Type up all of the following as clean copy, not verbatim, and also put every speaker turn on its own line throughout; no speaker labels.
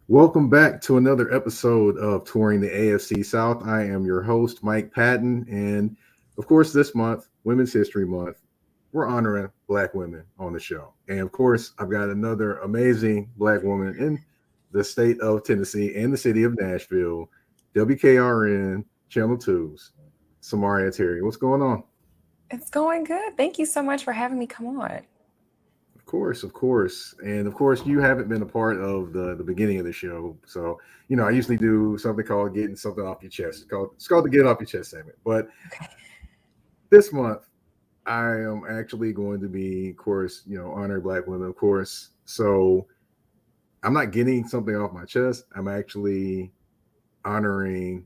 Welcome back to another episode of Touring the AFC South. I am your host, Mike Patton. And of course, this month, Women's History Month, we're honoring Black women on the show. And of course, I've got another amazing Black woman in the state of Tennessee and the city of Nashville, WKRN Channel 2's Samaria Terry. What's going on?
It's going good. Thank you so much for having me come on.
Of course. And of course, you haven't been a part of the beginning of the show. So, I usually do something called getting something off your chest. It's called the Get Off Your Chest segment. But
Okay.
this month, I am actually going to be, of course, honor Black women, of course. So I'm not getting something off my chest. I'm actually honoring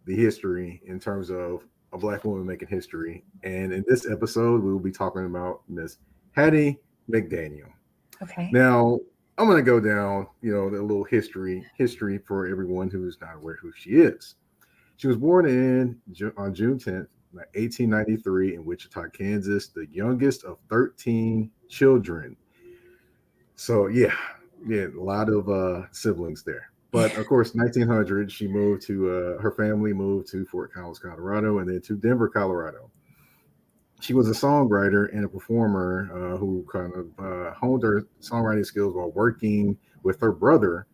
the history in terms of a Black woman making history. And in this episode, we will be talking about Miss Hattie McDaniel.
Okay.
Now, I'm going to go down, the little history for everyone who's not aware who she is. She was born on June 10th, 1893 in Wichita, Kansas, the youngest of 13 children. So, yeah, a lot of siblings there. But of course, 1900, she moved to her family moved to Fort Collins, Colorado, and then to Denver, Colorado. She was a songwriter and a performer who kind of honed her songwriting skills while working with her brother,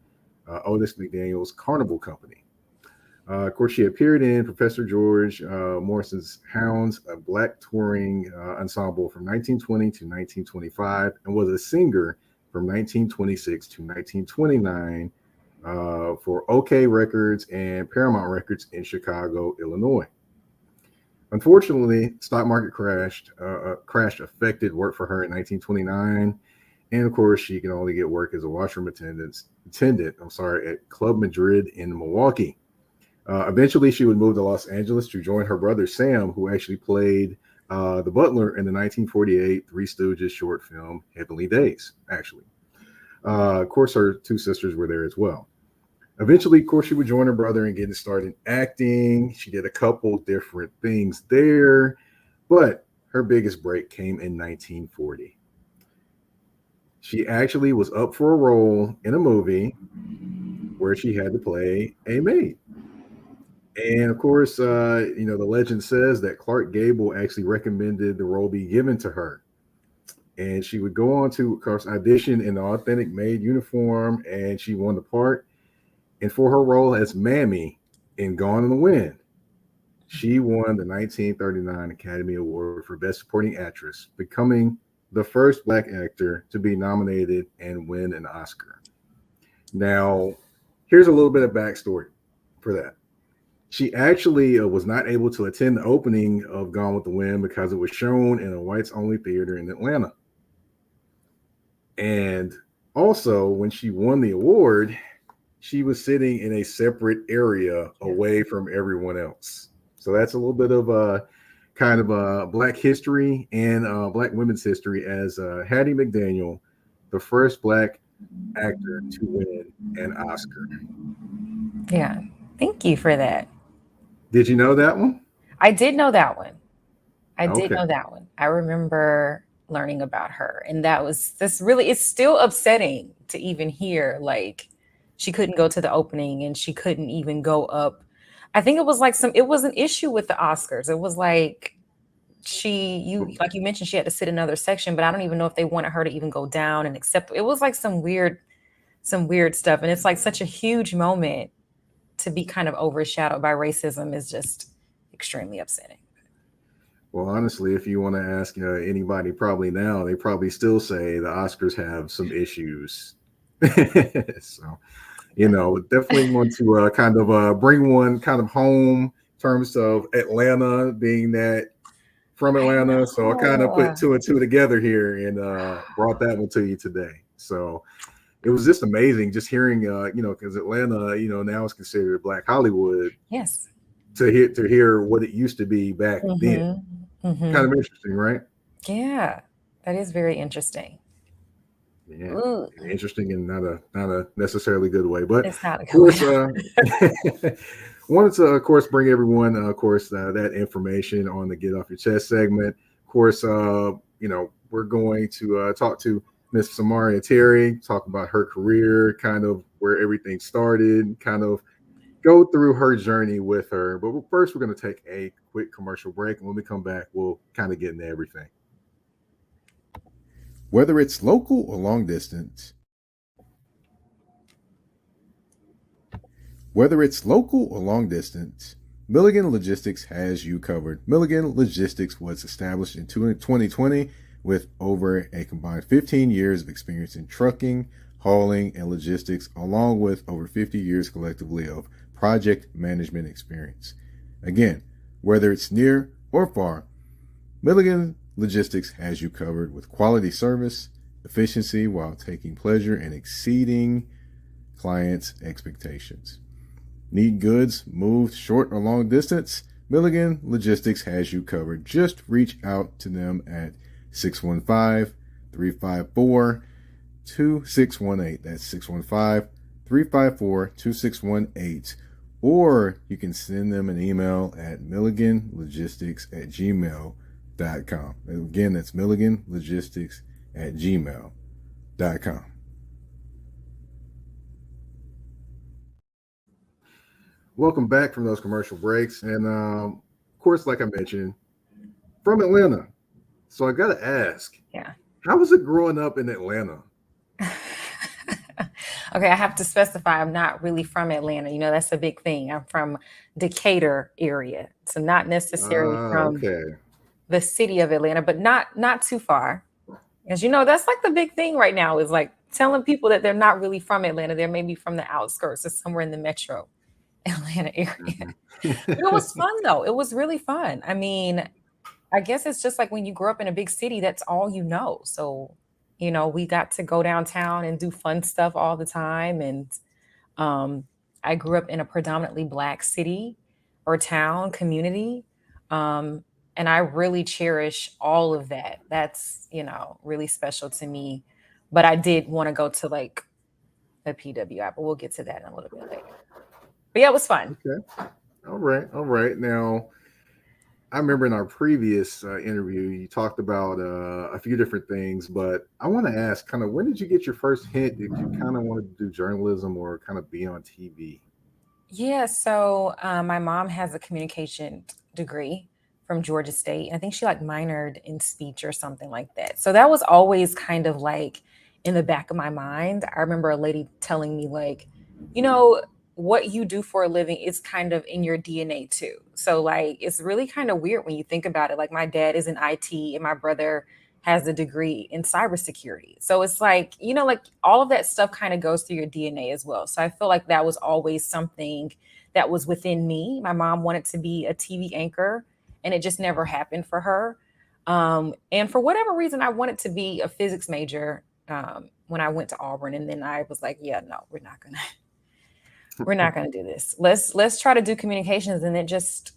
Otis McDaniel's Carnival Company. Of course, she appeared in Professor George Morrison's Hounds, a Black touring ensemble from 1920 to 1925, and was a singer from 1926 to 1929 for OK Records and Paramount Records in Chicago, Illinois. Unfortunately, stock market crash affected work for her in 1929, and of course, she can only get work as a washroom attendant. At Club Madrid in Milwaukee. Eventually, she would move to Los Angeles to join her brother Sam, who actually played the butler in the 1948 Three Stooges short film Heavenly Days. Actually, of course, her two sisters were there as well. Eventually, of course, she would join her brother and get started acting. She did a couple different things there, but her biggest break came in 1940. She actually was up for a role in a movie where she had to play a maid. And of course, the legend says that Clark Gable actually recommended the role be given to her. And she would go on to, of course, audition in the authentic maid uniform, and she won the part. And for her role as Mammy in Gone in the Wind, she won the 1939 Academy Award for Best Supporting Actress, becoming the first Black actor to be nominated and win an Oscar. Now, here's a little bit of backstory for that. She actually was not able to attend the opening of Gone with the Wind because it was shown in a whites only theater in Atlanta. And also, when she won the award, she was sitting in a separate area away from everyone else. So that's a little bit of a kind of a Black history and Black women's history as Hattie McDaniel, the first Black actor to win an Oscar.
Yeah. Thank you for that.
Did you know that one?
I did know that one. I did
Okay.
know that one. I remember learning about her. And that was this really, it's still upsetting to even hear like she couldn't go to the opening and she couldn't even go up. I think it was like it was an issue with the Oscars. It was like like you mentioned, she had to sit in another section, but I don't even know if they wanted her to even go down and accept. It was like some weird stuff. And it's like such a huge moment to be kind of overshadowed by racism is just extremely upsetting.
Well, honestly, if you want to ask anybody probably now, they probably still say the Oscars have some issues. So, definitely want to kind of bring one kind of home in terms of Atlanta being that from
I
Atlanta. So I kind of put
know.
two and two together here and brought that one to you today. So it was just amazing just hearing, because Atlanta, now is considered Black Hollywood
Yes.
to hear what it used to be back then.
Mm-hmm. Mm-hmm.
Kind of interesting, right?
Yeah. That is very interesting.
Yeah,
Ooh,
interesting in not a necessarily good way, but
it's not a
of
good way.
course, wanted to of course bring everyone, of course, that information on the Get Off Your Chest segment. Of course, we're going to talk to Miss Samaria Terry, talk about her career, kind of where everything started, kind of go through her journey with her. But first, we're going to take a quick commercial break. And when we come back, we'll kind of get into everything. Whether it's local or long distance, Milligan Logistics has you covered. Milligan Logistics was established in 2020 with over a combined 15 years of experience in trucking, hauling, and logistics, along with over 50 years collectively of project management experience. Again, whether it's near or far, Milligan Logistics has you covered with quality service, efficiency while taking pleasure in exceeding clients' expectations. Need goods moved short or long distance? Milligan Logistics has you covered. Just reach out to them at 615-354-2618. That's 615-354-2618. Or you can send them an email at milliganlogistics@gmail.com. Again, that's milliganlogistics@gmail.com. Welcome back from those commercial breaks. And of course, like I mentioned, from Atlanta. So I got to ask, how was it growing up in Atlanta?
Okay, I have to specify I'm not really from Atlanta. You know, that's a big thing. I'm from Decatur area. So not necessarily from the city of Atlanta, but not too far. As you know, that's like the big thing right now is like telling people that they're not really from Atlanta. They're maybe from the outskirts or somewhere in the metro Atlanta area. But it was fun though. It was really fun. I mean, I guess it's just like when you grow up in a big city, that's all you know. So, you know, we got to go downtown and do fun stuff all the time. And I grew up in a predominantly Black city or town community. And I really cherish all of that. That's, you know, really special to me. But I did want to go to like a PWI, but we'll get to that in a little bit later. But yeah, it was fun.
Okay. All right. Now, I remember in our previous interview, you talked about a few different things, but I want to ask kind of when did you get your first hint that you kind of wanted to do journalism or kind of be on TV?
Yeah, so my mom has a communication degree from Georgia State. I think she like minored in speech or something like that. So that was always kind of like in the back of my mind. I remember a lady telling me like, you know, what you do for a living is kind of in your DNA too. So like it's really kind of weird when you think about it. Like my dad is in IT and my brother has a degree in cybersecurity. So it's like, you know, like all of that stuff kind of goes through your DNA as well. So I feel like that was always something that was within me. My mom wanted to be a TV anchor and it just never happened for her. And for whatever reason, I wanted to be a physics major when I went to Auburn. And then I was like, yeah, no, we're not gonna do this. Let's try to do communications and it just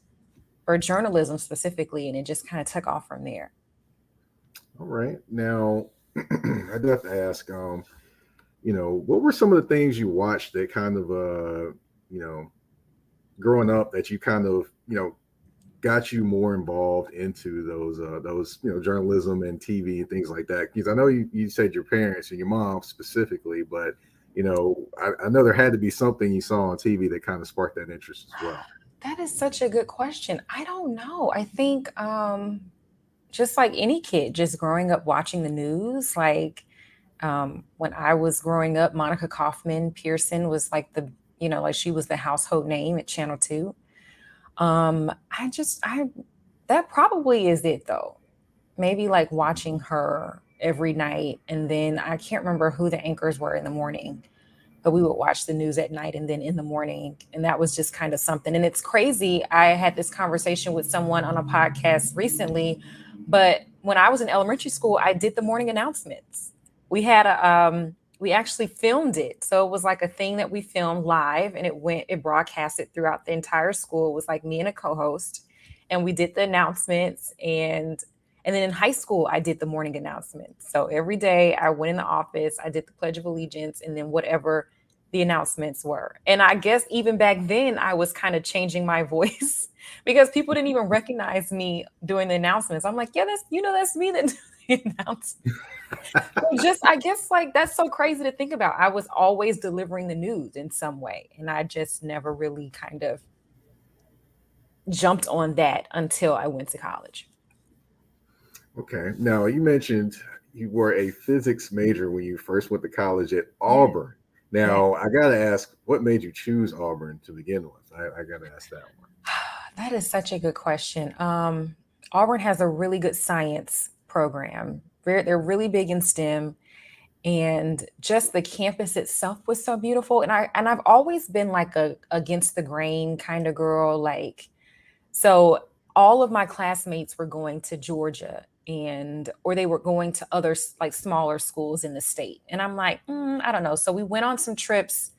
or journalism specifically, and it just kind of took off from there.
All right. Now, I do have to ask, you know, what were some of the things you watched that kind of, you know, growing up that you kind of, you know, got you more involved into those, you know, journalism and TV and things like that? Because I know you said your parents and your mom specifically, but, you know, I know there had to be something you saw on TV that kind of sparked that interest as well.
That is such a good question. I don't know. I think just like any kid, just growing up watching the news, like when I was growing up, Monica Kaufman Pearson was like the, you know, like she was the household name at Channel 2. That probably is it though. Maybe like watching her every night. And then I can't remember who the anchors were in the morning, but we would watch the news at night and then in the morning. And that was just kind of something. And it's crazy. I had this conversation with someone on a podcast recently, but when I was in elementary school, I did the morning announcements. We had we actually filmed it. So it was like a thing that we filmed live and it broadcasted throughout the entire school. It was like me and a co-host and we did the announcements and then in high school, I did the morning announcements. So every day I went in the office, I did the Pledge of Allegiance and then whatever the announcements were. And I guess even back then I was kind of changing my voice because people didn't even recognize me doing the announcements. I'm like, yeah, that's me that Just, I guess, like, that's so crazy to think about. I was always delivering the news in some way, and I just never really kind of jumped on that until I went to college.
Okay. Now you mentioned you were a physics major when you first went to college at
Yeah,
Auburn.
yeah.
Now I gotta ask, what made you choose Auburn to begin with? I gotta ask that one.
That is such a good question. Auburn has a really good science program. They're really big in STEM, and just the campus itself was so beautiful. And I've always been like a against the grain kind of girl. Like, so all of my classmates were going to Georgia, and or they were going to other like smaller schools in the state. And I'm like, I don't know. So we went on some trips.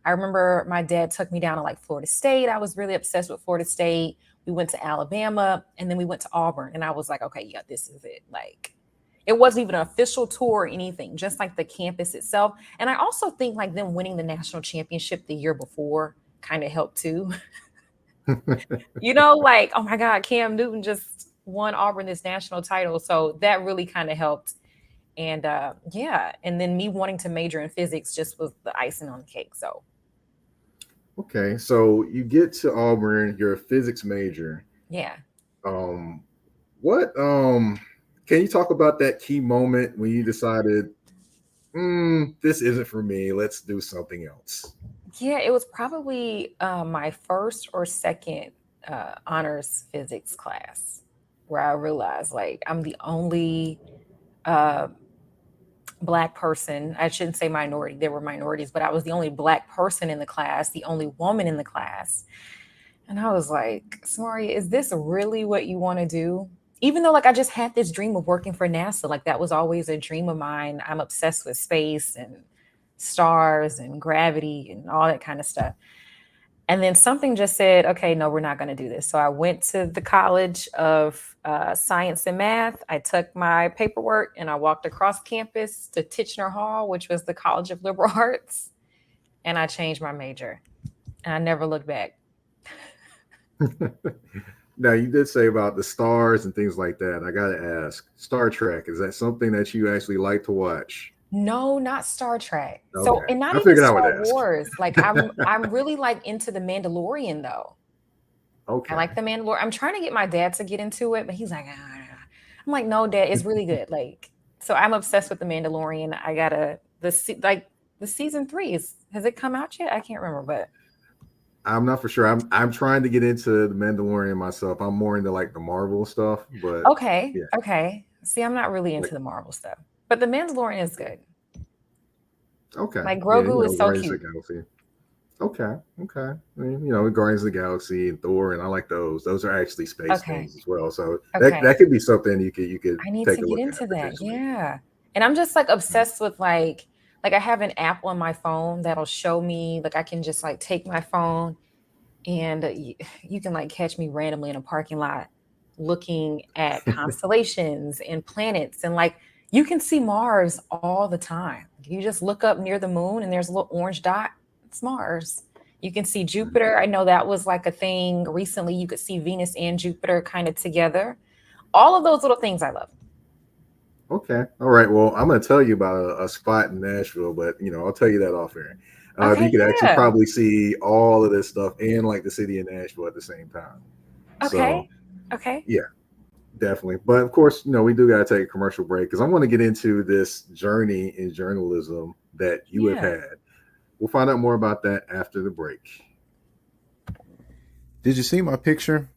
I remember my dad took me down to like Florida State. I was really obsessed with Florida State. We went to Alabama, and then we went to Auburn. And I was like, okay, yeah, this is it. Like, it wasn't even an official tour or anything, just like the campus itself. And I also think like them winning the national championship the year before kind of helped too. Like, oh my God, Cam Newton just won Auburn this national title. So that really kind of helped. And yeah, and then me wanting to major in physics just was the icing on the cake. So
Okay, so you get to Auburn, you're a physics major.
yeah.
Um, what can you talk about that key moment when you decided, this isn't for me, let's do something else?
Yeah, it was probably my first or second honors physics class where I realized like I'm the only uh, Black person. I shouldn't say minority, there were minorities, but I was the only Black person in the class, the only woman in the class. And I was like, Samaria, is this really what you want to do? Even though, like, I just had this dream of working for NASA. Like, that was always a dream of mine. I'm obsessed with space and stars and gravity and all that kind of stuff. And then something just said, okay, no, we're not going to do this. So I went to the College of Science and Math. I took my paperwork and I walked across campus to Titchener Hall, which was the College of Liberal Arts. And I changed my major. And I never looked back.
Now you did say about the stars and things like that. I gotta ask, Star Trek, is that something that you actually like to watch?
No, not Star Trek. So,
Okay,
and not
I
even
figured I would
Star
ask.
Wars. Like, I'm really like into the Mandalorian though. I like
Okay.
the Mandalorian. I'm trying to get my dad to get into it, but he's like, I'm like, no, Dad, it's really good. Like, so I'm obsessed with the Mandalorian. I gotta like the season 3 has it come out yet? I can't remember, but
I'm not for sure. I'm trying to get into the Mandalorian myself. I'm more into like the Marvel stuff, but
okay,
yeah,
okay. See, I'm not really
like
into the Marvel stuff, but the Mandalorian is good.
okay,
Like
yeah,
Grogu is so
Guardians of
cute.
the Galaxy. Okay, okay. I mean, Guardians of the Galaxy and Thor, and I like those. Those are actually space
Okay,
things as well. So that
okay.
that could be something you could
I need
take
to
a
get
look
into
at
that.
potentially.
Yeah. And I'm just like obsessed with like I have an app on my phone that'll show me like I can just like take my phone and you can like catch me randomly in a parking lot looking at constellations and planets and like you can see Mars all the time. You just look up near the moon and there's a little orange dot. It's Mars. You can see Jupiter. I know that was like a thing recently. You could see Venus and Jupiter kind of together. All of those little things I love.
Okay. All right. Well, I'm going to tell you about a spot in Nashville, but I'll tell you that off air. You
Okay,
could actually
yeah.
probably see all of this stuff and like the city of Nashville at the same time. So
Okay. Okay.
yeah, definitely. But of course, we do got to take a commercial break because I want to get into this journey in journalism that you have
Yeah.
had. We'll find out more about that after the break. Did you see my picture?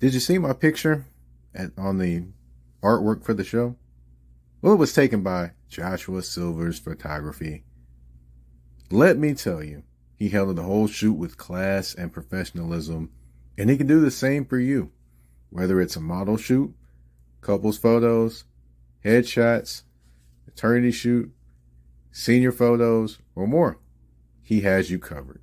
Did you see my picture on the artwork for the show? Well, it was taken by Joshua Silver's photography. Let me tell you, he handled the whole shoot with class and professionalism, and he can do the same for you. Whether it's a model shoot, couples photos, headshots, maternity shoot, senior photos, or more, he has you covered.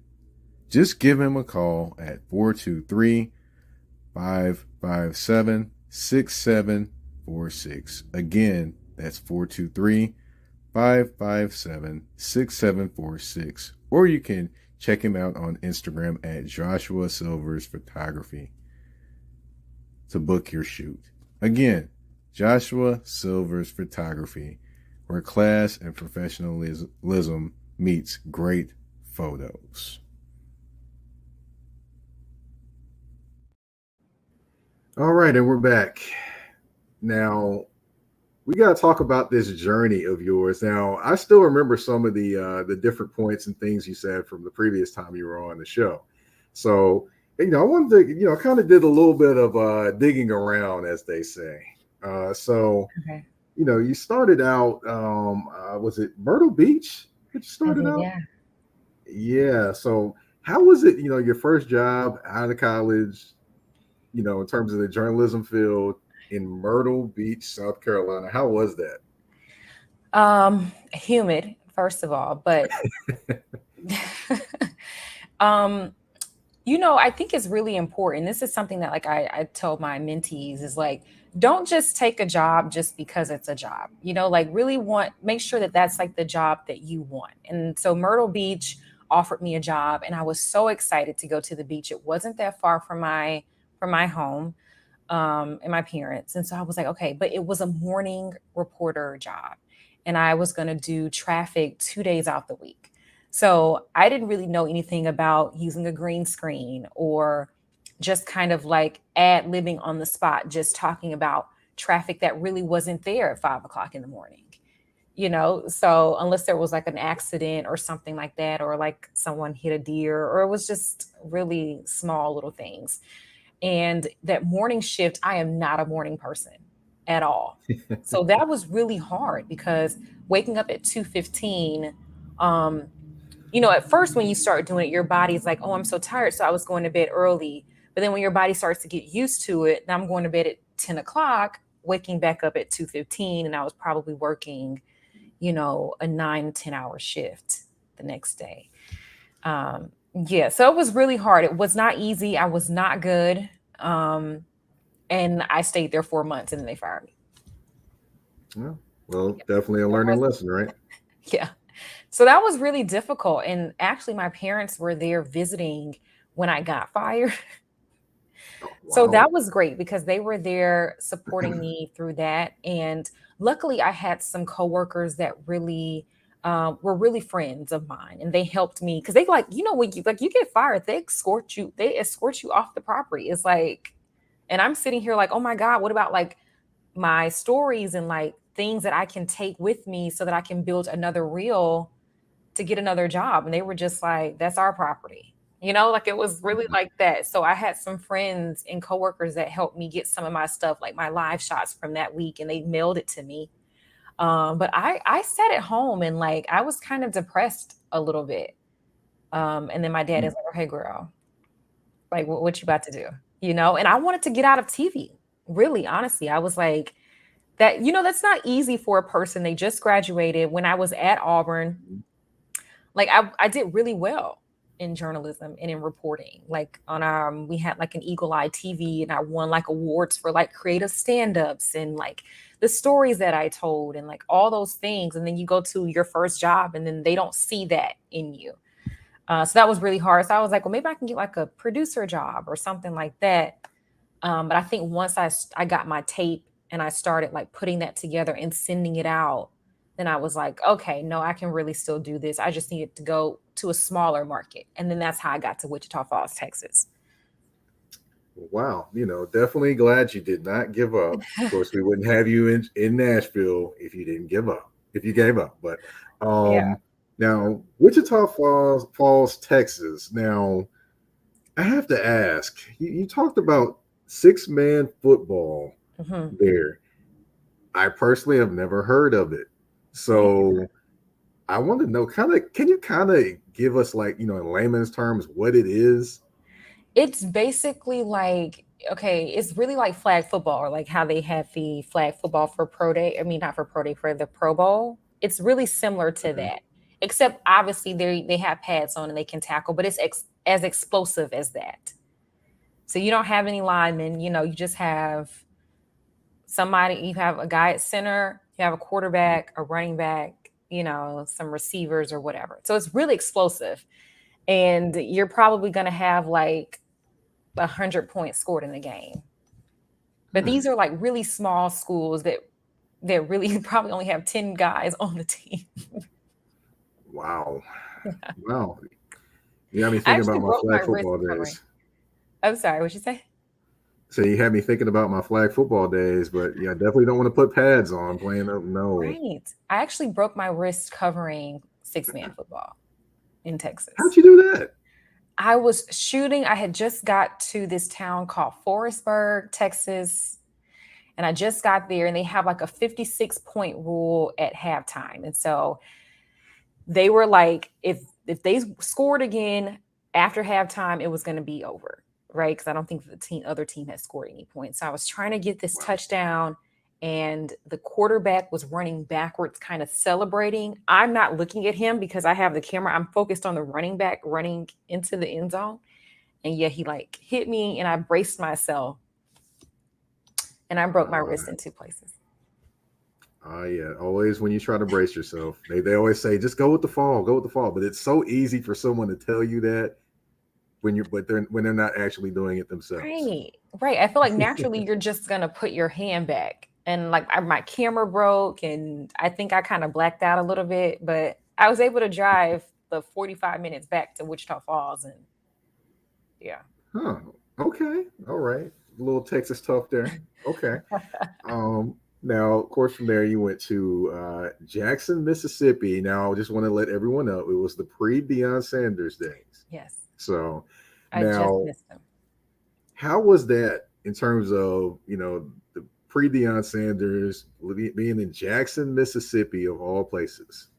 Just give him a call at 423-557-6746. Again, that's 423-557-6746. Or you can check him out on Instagram at Joshua Silvers Photography. to book your shoot. Again, Joshua Silver's Photography, where class and professionalism meets great photos. All right, and we're back. Now, we got to talk about this journey of yours. Now, I still remember some of the different points and things you said from the previous time you were on the show. So, I wanted to, kind of did a little bit of digging around, as they say. So,
Okay.
You started out, was it Myrtle Beach that you
I
started
did,
out?
yeah.
Yeah. So, how was it, your first job out of college, in terms of the journalism field in Myrtle Beach, South Carolina? How was that?
Humid, first of all, but um, I think it's really important. This is something that like I told my mentees is like, don't just take a job just because it's a job, like really make sure that that's like the job that you want. And so Myrtle Beach offered me a job and I was so excited to go to the beach. It wasn't that far from my home, and my parents. And so I was like, okay, but it was a morning reporter job. And I was going to do traffic 2 days out the week. So I didn't really know anything about using a green screen or just kind of like ad libbing on the spot, just talking about traffic that really wasn't there at 5 o'clock in the morning. So unless there was like an accident or something like that, or like someone hit a deer, or it was just really small little things. And that morning shift, I am not a morning person at all. So that was really hard because waking up at 2:15, um, at first when you start doing it, your body's like, oh, I'm so tired. So I was going to bed early. But then when your body starts to get used to it, now I'm going to bed at 10 o'clock, waking back up at 2:15, and I was probably working, a 9 to 10 hour shift the next day. Yeah, so it was really hard. It was not easy. I was not good. Um, and I stayed there 4 months and then they fired me.
Yeah. Well, definitely a learning lesson, right?
Yeah. So that was really difficult. And actually, my parents were there visiting when I got fired.
Oh,
So
wow.
that was great because they were there supporting me through that. And luckily, I had some coworkers that really were really friends of mine, and they helped me because they like, when you get fired, they escort you off the property. It's like, and I'm sitting here like, oh my God, what about like my stories and like things that I can take with me so that I can build another reel to get another job? And they were just like, that's our property. Like it was really
Mhm.
like that. So I had some friends and coworkers that helped me get some of my stuff, like my live shots from that week, and they mailed it to me. But I sat at home and like I was kind of depressed a little bit. And then my dad is like, oh, hey girl, like what you about to do? And I wanted to get out of TV. Really, honestly, I was like, that's not easy for a person. They just graduated. When I was at Auburn,
Mhm.
like I did really well in journalism and in reporting. Like we had like an Eagle Eye TV and I won like awards for like creative stand-ups and like the stories that I told and like all those things. And then you go to your first job and then they don't see that in you. So that was really hard. So I was like, well, maybe I can get like a producer job or something like that. But I think once I got my tape and I started like putting that together and sending it out, then I was like, okay, no, I can really still do this. I just needed to go to a smaller market. And then that's how I got to Wichita Falls, Texas.
Wow. Definitely glad you did not give up. Of course, we wouldn't have you in Nashville if you didn't give up, if you gave up. But
Yeah.
now, Wichita Falls, Texas. Now, I have to ask, you talked about six-man football
Hmm.
there. I personally have never heard of it. So I want to know can you kind of give us like, in layman's terms, what it is?
It's basically like, okay, it's really like flag football, or like how they have the flag football for pro day. I mean, not for pro day, for the Pro Bowl. It's really similar to
Okay.
that, except obviously they have pads on and they can tackle, but it's as explosive as that. So you don't have any linemen, you just have somebody, you have a guy at center, you have a quarterback, a running back, some receivers or whatever. So it's really explosive. And you're probably going to have like 100 points scored in the game. But these are like really small schools that really probably only have 10 guys on the team.
Wow. Wow. You got me
I
thinking
actually
about my
broke my
flag
wrist
football
covering.
days.
I'm sorry, what'd you say?
So you had me thinking about my flag football days, but yeah, I definitely don't want to put pads on playing up. No.
Right. I actually broke my wrist covering six-man football in
How'd
Texas.
you do that?
I was shooting. I had just got to this town called Forestburg, Texas, and I just got there, and they have like a 56-point rule at halftime. And so they were like, if they scored again after halftime, it was going to be over, right? Because I don't think the other team had scored any points. So I was trying to get this
Wow.
touchdown, and the quarterback was running backwards, kind of celebrating. I'm not looking at him because I have the camera. I'm focused on the running back running into the end zone, and yeah, he like hit me, and I braced myself, and I broke my wrist in two places.
Yeah. Always when you try to brace yourself, they always say just go with the fall, go with the fall. But it's so easy for someone to tell you that when they're not actually doing it themselves.
Right, right. I feel like naturally you're just gonna put your hand back, and like my camera broke, and I think I kind of blacked out a little bit, but I was able to drive the 45 minutes back to Wichita Falls, and yeah.
Huh. Okay. All right. A little Texas tough there. Okay. Now, of course, from there you went to Jackson, Mississippi. Now, I just want to let everyone know it was the pre-Deion Sanders days.
Yes,
So
I just
now,
missed them.
how was that in terms of the pre-Deion Sanders being in Jackson, Mississippi, of all places?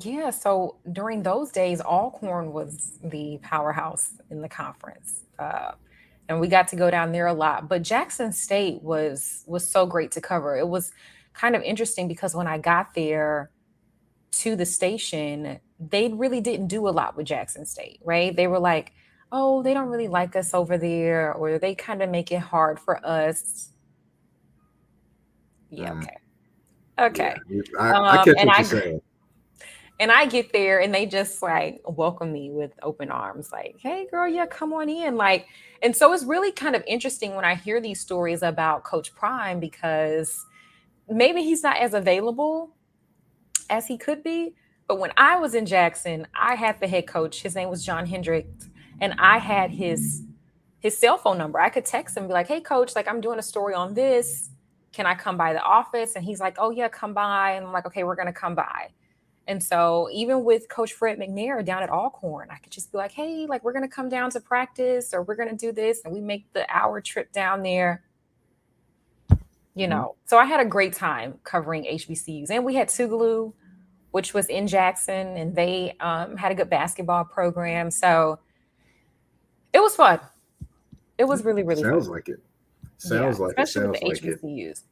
Yeah, so during those days, Alcorn was the powerhouse in the conference, and we got to go down there a lot. But Jackson State was so great to cover. It was kind of interesting because when I got there to the station, they really didn't do a lot with Jackson State, right? They were like, "Oh, they don't really like us over there, or they kind of make it hard for us." Yeah,
Mm,
okay,
yeah,
okay.
I catch
And
what you're
I
saying.
And I get there and they just like welcome me with open arms, like, hey, girl, yeah, come on in. Like, and so it's really kind of interesting when I hear these stories about Coach Prime because maybe he's not as available as he could be. But when I was in Jackson, I had the head coach. His name was John Hendricks, and I had his cell phone number. I could text him and be like, hey, coach, like I'm doing a story on this. Can I come by the office? And he's like, oh, yeah, come by. And I'm like, okay, we're going to come by. And so even with Coach Fred McNair down at Alcorn, I could just be like, hey, like we're going to come down to practice or we're going to do this. And we make the hour trip down there,
Mhm.
So I had a great time covering HBCUs. And we had Tougaloo, which was in Jackson, and they had a good basketball program. So it was fun. It was really, really fun.
Sounds like it.
Yeah,
Sounds like it.
especially with
Sounds
the
like it.
HBCUs.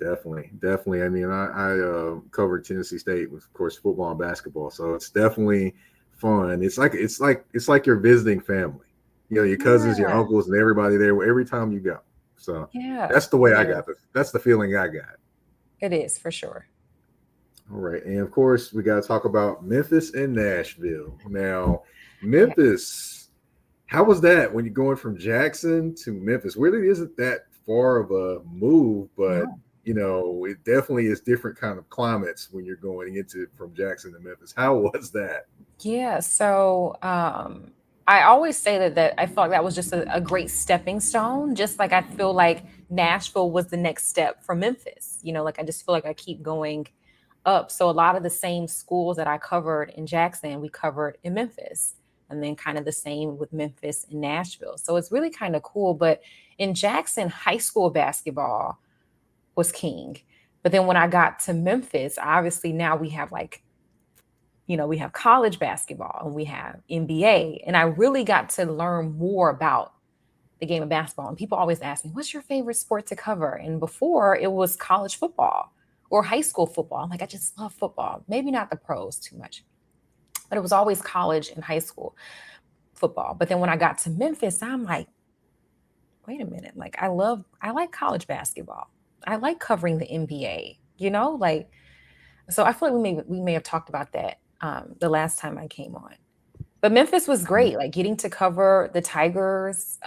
Definitely, definitely. I mean, I covered Tennessee State with, of course, football and basketball, so it's definitely fun. It's like you're visiting family. Your cousins, your
Yeah,
uncles, and everybody there every time you go. So
yeah,
that's the way
it
I
is.
got it. That's the feeling I got.
It is for sure.
All right, and of course, we got to talk about Memphis and Nashville. Now,
Yeah.
Memphis, how was that when you're going from Jackson to Memphis? Really isn't that far of a move, but
No.
it definitely is different kind of climates when you're going into from Jackson to Memphis. How was that?
Yeah. So I always say that I felt like that was just a great stepping stone. Just like I feel like Nashville was the next step for Memphis. Like I just feel like I keep going up. So a lot of the same schools that I covered in Jackson, we covered in Memphis. And then kind of the same with Memphis and Nashville. So it's really kind of cool. But in Jackson, high school basketball was king. But then when I got to Memphis, obviously now we have we have college basketball and we have NBA. And I really got to learn more about the game of basketball. And people always ask me, what's your favorite sport to cover? And before it was college football or high school football. I'm like, I just love football. Maybe not the pros too much, but it was always college and high school football. But then when I got to Memphis, I'm like, wait a minute. Like I like college basketball. I like covering the NBA, like so I feel like we may have talked about that the last time I came on. But Memphis was great, like getting to cover the Tigers.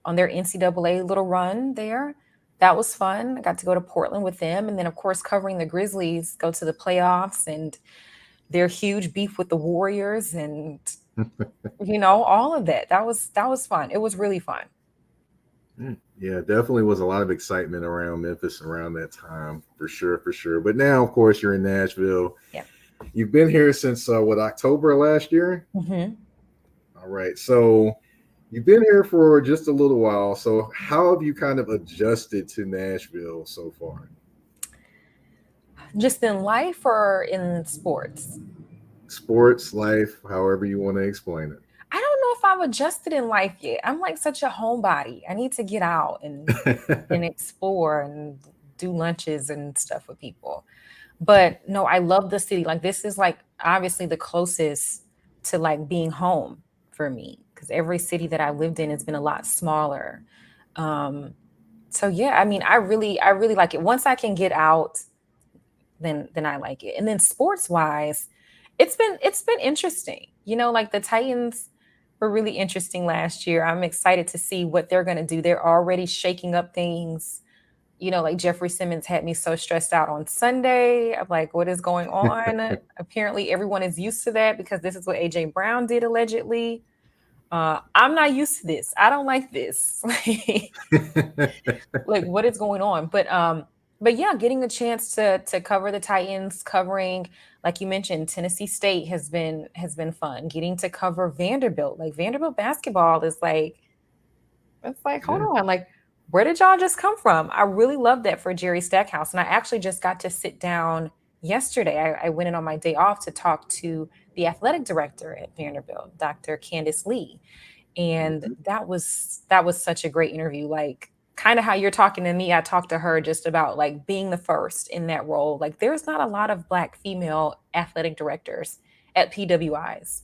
on their NCAA little run there. That was fun. I got to go to Portland with them, and then of course covering the Grizzlies, go to the playoffs and their huge beef with the Warriors, and all of that. That was fun. It was really fun.
Yeah, definitely was a lot of excitement around Memphis around that time, for sure, for sure. But now, of course, you're in Nashville.
Yeah.
You've been here since October last year?
Hmm.
All right. So you've been here for just a little while. So how have you kind of adjusted to Nashville so far?
Just in life or in sports?
Sports, life, however you want to explain
I don't know if I've adjusted in life yet. I'm like such a homebody. I need to get out and
it.
explore and do lunches and stuff with people. But no, I love the city. Like this is like obviously the closest to like being home for me because every city that I lived in has been a lot smaller. Um, so yeah, I mean, I really like it. Once I can get out, then I like it. And then sports wise, it's been interesting. Like the Titans were really interesting last year. I'm excited to see what they're going to do. They're already shaking up things. Like Jeffrey Simmons had me so stressed out on Sunday. I'm like, what is going on? Apparently, everyone is used to that because this is what AJ Brown did allegedly. I'm not used to this. I don't like this. Like what is going on? But yeah, getting a chance to cover the Titans, covering like you mentioned, Tennessee State has been fun. Getting to cover Vanderbilt, like Vanderbilt basketball is like it's like, hold
Yeah.
on, like, where did y'all just come from? I really love that for Jerry Stackhouse. And I actually just got to sit down yesterday. I went in on my day off to talk to the athletic director at Vanderbilt, Dr. Candace Lee. And
Mhm.
that was such a great interview. Like kind of how you're talking to me, I talked to her just about like being the first in that role. Like there's not a lot of Black female athletic directors at PWIs.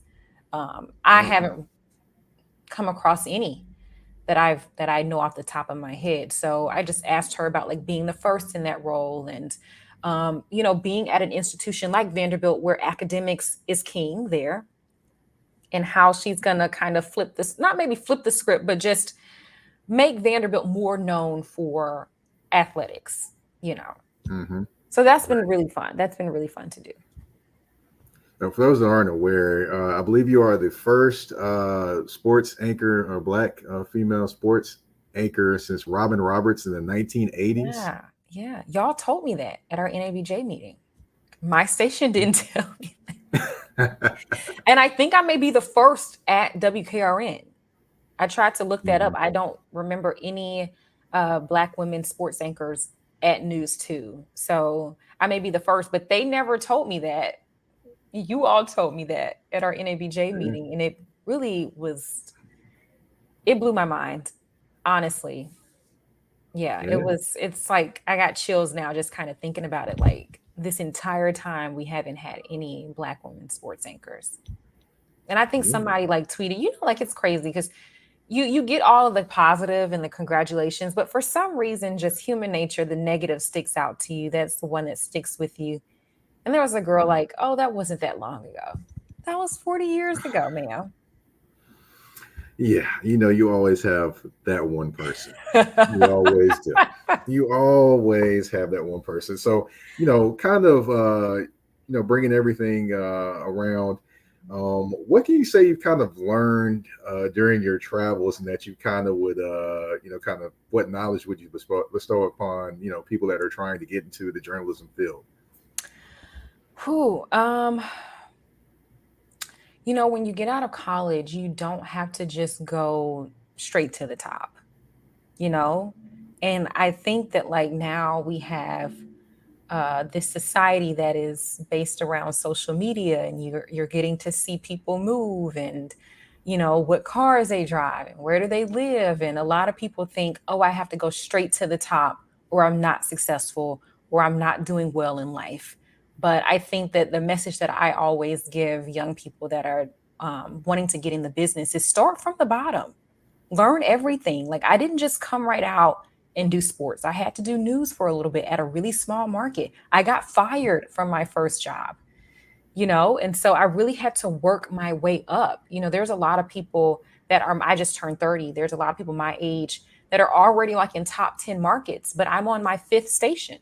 I
Oh, wow.
haven't come across any that I know off the top of my head. So I just asked her about like being the first in that role and being at an institution like Vanderbilt where academics is king there and how she's gonna kind of flip this, not maybe flip the script, but just make Vanderbilt more known for athletics, you know.
Hmm.
So that's been
Right.
really fun. That's been really fun to do.
Now, for those that aren't aware, I believe you are the first sports anchor or Black female sports anchor since Robin Roberts in the 1980s.
Yeah, yeah. Y'all told me that at our NABJ meeting. My station didn't tell me. And I think I may be the first at WKRN. I tried to look that up.
Mhm.
I don't remember any Black women sports anchors at News 2. So I may be the first, but they never told me that. You all told me that at our NABJ
Yeah.
meeting. And it really was, it blew my mind, honestly. Yeah,
Yeah.
it's like I got chills now just kind of thinking about it. Like this entire time, we haven't had any Black women sports anchors. And I think
Yeah.
somebody like tweeted, like it's crazy because you get all of the positive and the congratulations, but for some reason, just human nature, the negative sticks out to you. That's the one that sticks with you. And there was a girl like, oh, that wasn't that long ago. That was 40 years ago, ma'am.
Yeah, you always have that one person. You always do. You always have that one person. So, kind of, bringing everything around. What can you say you've kind of learned during your travels, and that you kind of would, kind of what knowledge would you bestow upon, people that are trying to get into the journalism field?
Whew, when you get out of college, you don't have to just go straight to the top, you know? And I think that like now we have this society that is based around social media and you're getting to see people move and what cars they drive and where do they live, and a lot of people think, oh, I have to go straight to the top or I'm not successful or I'm not doing well in life. But I think that the message that I always give young people that are wanting to get in the business is start from the bottom, learn everything. Like I didn't just come right out and do sports. I had to do news for a little bit at a really small market. I got fired from my first job. And so I really had to work my way up. There's a lot of people that are, I just turned 30. There's a lot of people my age that are already like in top 10 markets, but I'm on my fifth station,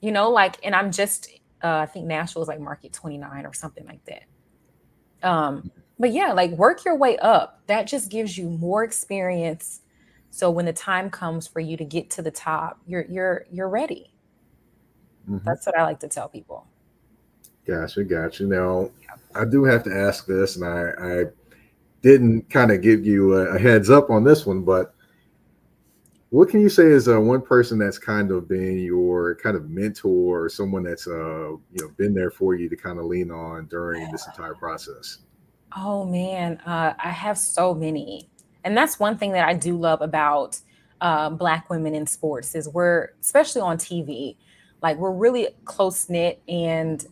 like, and I'm just, I think Nashville is like market 29 or something like that. But yeah, like work your way up. That just gives you more experience. So when the time comes for you to get to the top, you're ready.
Mm-hmm.
That's what I like to tell people.
Gotcha. Now, I do have to ask this, and I didn't kind of give you a heads up on this one, but what can you say is one person that's kind of been your kind of mentor, or someone that's been there for you to kind of lean on during this entire process?
Oh man, I have so many, and that's one thing that I do love about Black women in sports is we're, especially on TV, like we're really close knit, and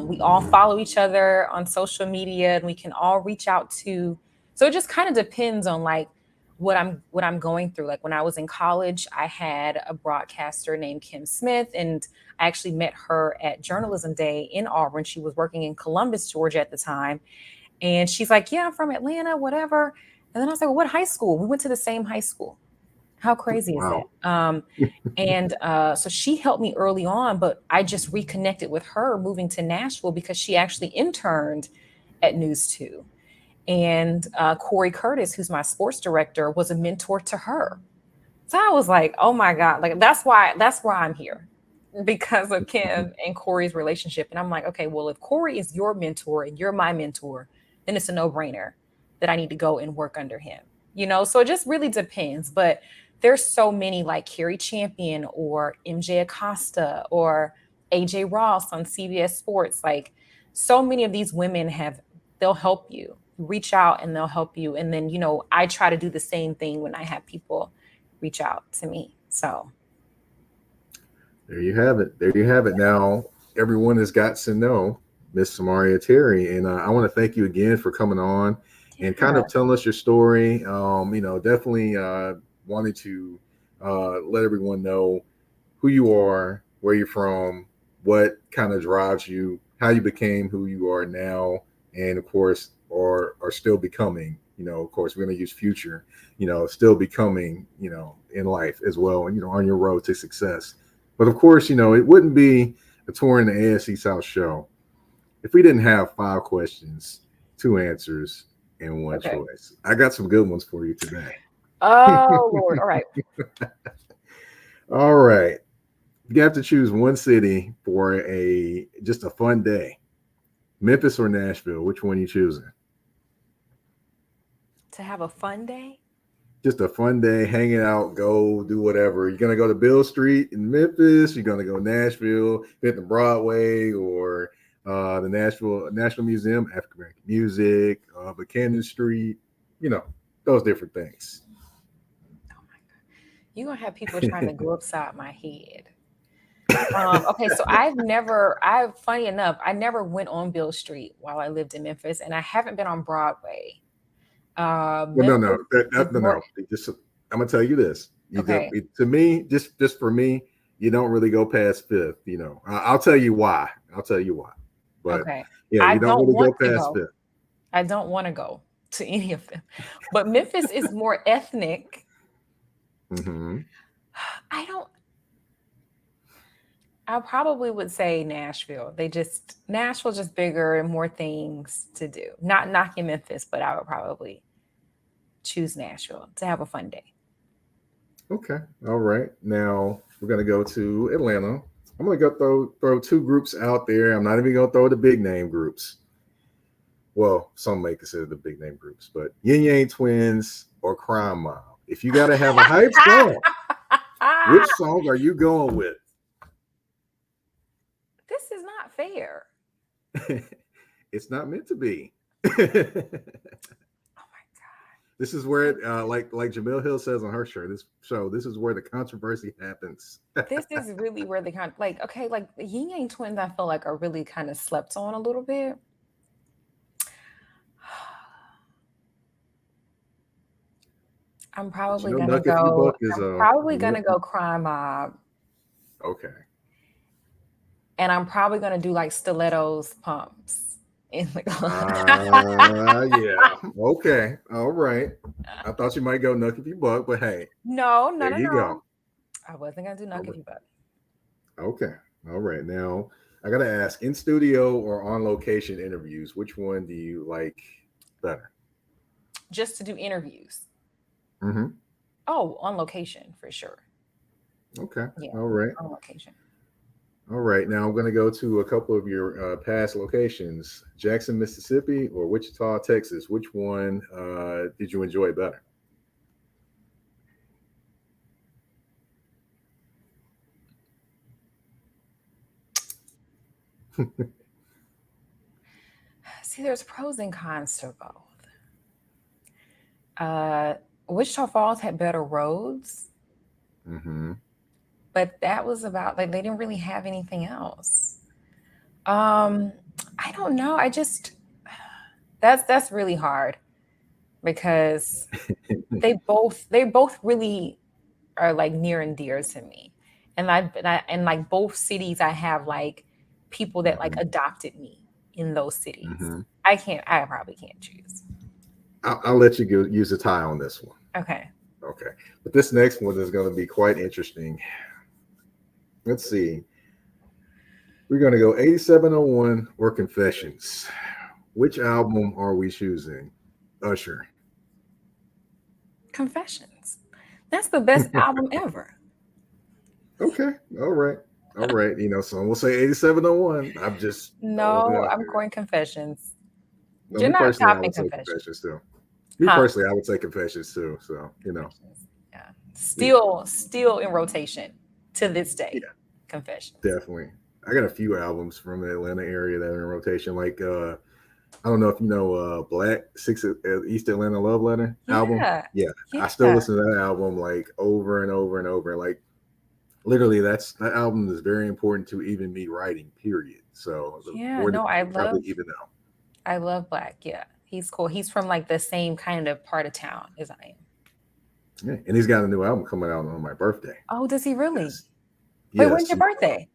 we all follow each other on social media, and we can all reach out to. So it just kind of depends on like what I'm going through. Like when I was in college, I had a broadcaster named Kim Smith, and I actually met her at Journalism Day in Auburn. She was working in Columbus, Georgia at the time, and she's like, yeah, I'm from Atlanta, whatever. And then I was like, well, what high school? We went to the same high school. How crazy is that?
Wow.
So she helped me early on, but I just reconnected with her moving to Nashville because she actually interned at News 2. And Corey Curtis, who's my sports director, was a mentor to her. So I was like, oh my God, like that's why I'm here, because of Kim and Corey's relationship. And I'm like, okay, well, if Corey is your mentor and you're my mentor, then it's a no-brainer that I need to go and work under him. So it just really depends. But there's so many like Carrie Champion or MJ Acosta or AJ Ross on CBS Sports. Like so many of these women they'll help you. Reach out and they'll help you. And then, I try to do the same thing when I have people reach out to me. So
There you have it. There you have it. Now, everyone has got to know Miss Samaria Terry. And I want to thank you again for coming on and kind of telling us your story. Definitely wanting to let everyone know who you are, where you're from, what kind of drives you, how you became who you are now, and of course, are still becoming, of course, we're going to use future, still becoming, in life as well, and, on your road to success. But of course, it wouldn't be a tour in the AFC South show if we didn't have 5 questions, 2 answers, and 1 choice. I got some good ones for you today.
Oh, Lord. All right.
All right. You have to choose one city for just a fun day. Memphis or Nashville? Which one are you choosing?
To have a fun day?
Just a fun day, hanging out, go do whatever. You're gonna go to Bill Street in Memphis. You're gonna go Nashville, hit the Broadway, or the National Museum, African American music, Buchanan Street. Those different things.
Oh my God, you're gonna have people trying to go upside my head. Okay, so funny enough, I never went on Bill Street while I lived in Memphis, and I haven't been on Broadway.
Well, no. Just, I'm gonna tell you this. To me, just for me, you don't really go past Fifth. I'll tell you why. But yeah, you don't really go past Fifth.
I don't want to go to any of them, but Memphis is more ethnic.
Mm-hmm.
I probably would say Nashville. Nashville's just bigger and more things to do. Not knocking Memphis, but I would probably choose Nashville to have a fun day.
Okay. All right. Now we're going to go to Atlanta. I'm going to go throw 2 groups out there. I'm not even going to throw the big name groups. Well, some may consider the big name groups, but Yin Yang Twins or Crime Mob. If you got to have a hype song, which song are you going with?
This is not fair.
It's not meant to be.
Oh my God.
This is where like Jamil Hill says on her show, this is where the controversy happens.
This is really where the the Yin Yang Twins, I feel like are really kind of slept on a little bit. I'm probably gonna go Crime Mob.
Okay.
And I'm probably gonna do like Stilettos Pumps.
Yeah. Okay. All right. I thought you might go Nuck if you buck, but hey,
No, no,
there
no,
you go.
no. I wasn't gonna do
All
knock if
right.
you buck.
Okay. All right. Now I gotta ask: in studio or on location interviews, which one do you like better?
Just to do interviews.
Mm-hmm.
Oh, on location for sure.
Okay.
Yeah,
All right.
on location.
All right. Now I'm going to go to a couple of your past locations: Jackson, Mississippi, or Wichita, Texas. Which one did you enjoy better?
See, there's pros and cons to both. Uh, Wichita Falls had better roads,
Mm-hmm.
but that was about like they didn't really have anything else. Um, I don't know. I just that's really hard because they both really are like near and dear to me. And like both cities I have like people that like
Mm-hmm.
adopted me in those cities.
Mm-hmm.
I probably can't choose.
I'll let you go, use a tie on this one.
Okay.
Okay. But this next one is going to be quite interesting. Let's see. We're going to go 8701 or Confessions. Which album are we choosing? Usher.
Confessions. That's the best album ever.
Okay. All right. All right. Some will say 8701. I'm just throwing it
No,
out
I'm
there.
going Confessions.
No,
You're
me
not
personally, I
topping
would say
Confessions.
Confessions too. Me
Huh?
personally, I would say Confessions too. So,
Confessions. Yeah.
yeah,
Still in rotation to this
yeah,
day. Confessions.
definitely. I got a few albums from the Atlanta area that are in rotation. Like, I don't know if you know Black Six East Atlanta Love Letter album.
Yeah.
Yeah, I still
Yeah.
listen to that album like over and over and over. Like, literally, that album is very important to even me writing. Period. So,
Yeah.
more than
No,
you probably even know.
I love Black. Yeah. He's cool. He's from like the same kind of part of town as I am.
Yeah, and he's got a new album coming out on my birthday.
Oh, does he really?
Yes,
Wait, when's
yes.
your birthday?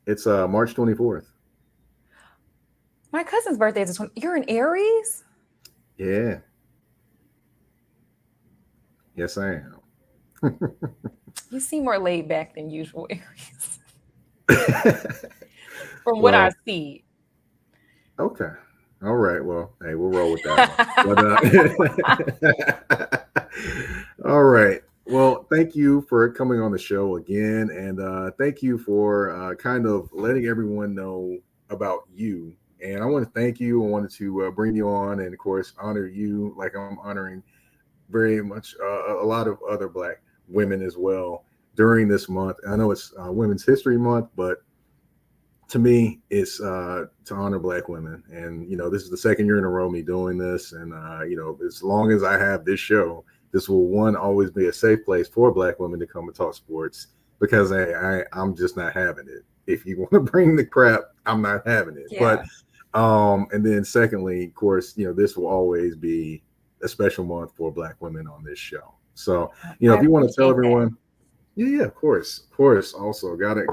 It's March 24th.
My cousin's birthday is the 20. You're in Aries?
Yeah, yes, I am.
You seem more laid back than usual, Aries. From what I
Well,
see.
okay. All right. Well, hey, we'll roll with that one. But all right. Well, thank you for coming on the show again, and thank you for kind of letting everyone know about you. And I want to thank you. I wanted to bring you on, and of course, honor you like I'm honoring very much a lot of other Black women as well during this month. I know it's Women's History Month, but to me, it's to honor Black women. And this is the second year in a row me doing this, and as long as I have this show, this will always be a safe place for Black women to come and talk sports, because I'm just not having it. If you want to bring the crap, I'm not having it.
Yeah.
But and then secondly, of course, this will always be a special month for Black women on this show. So
I
if you want to tell
appreciate that.
everyone, yeah, of course, of course. Also, gotta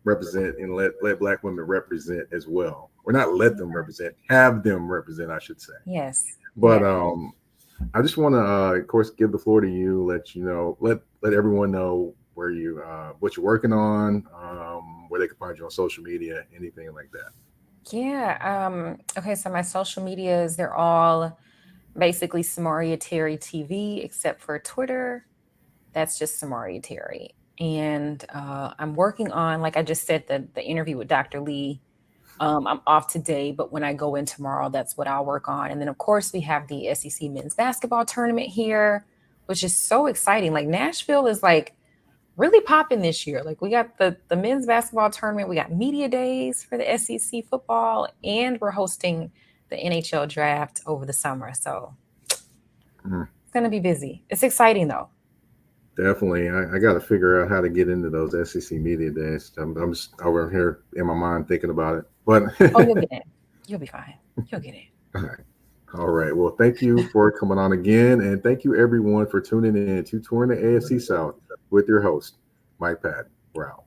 represent and let Black women represent as well, or not let them represent, have them represent, I should say.
Yes.
But
Yeah.
I just want to, of course, give the floor to you. Let everyone know where you what you're working on, where they can find you on social media, anything like that.
Yeah. Okay, so my social medias, they're all basically Samaria Terry TV, except for Twitter. That's just Samaria Terry. And I'm working on, like I just said, the interview with Dr. Lee. I'm off today, but when I go in tomorrow, that's what I'll work on. And then, of course, we have the SEC men's basketball tournament here, which is so exciting. Like Nashville is like really popping this year. Like we got the men's basketball tournament, we got media days for the SEC football, and we're hosting the NHL draft over the summer. So
Mm,
it's gonna be busy. It's exciting though.
definitely, I got to figure out how to get into those SEC media days. I'm just over here in my mind thinking about it, but
Oh, you'll get in. You'll be fine. You'll get in.
all right. Well, thank you for coming on again. And thank you, everyone, for tuning in to Touring the AFC South with your host, Mike Patton. We're out.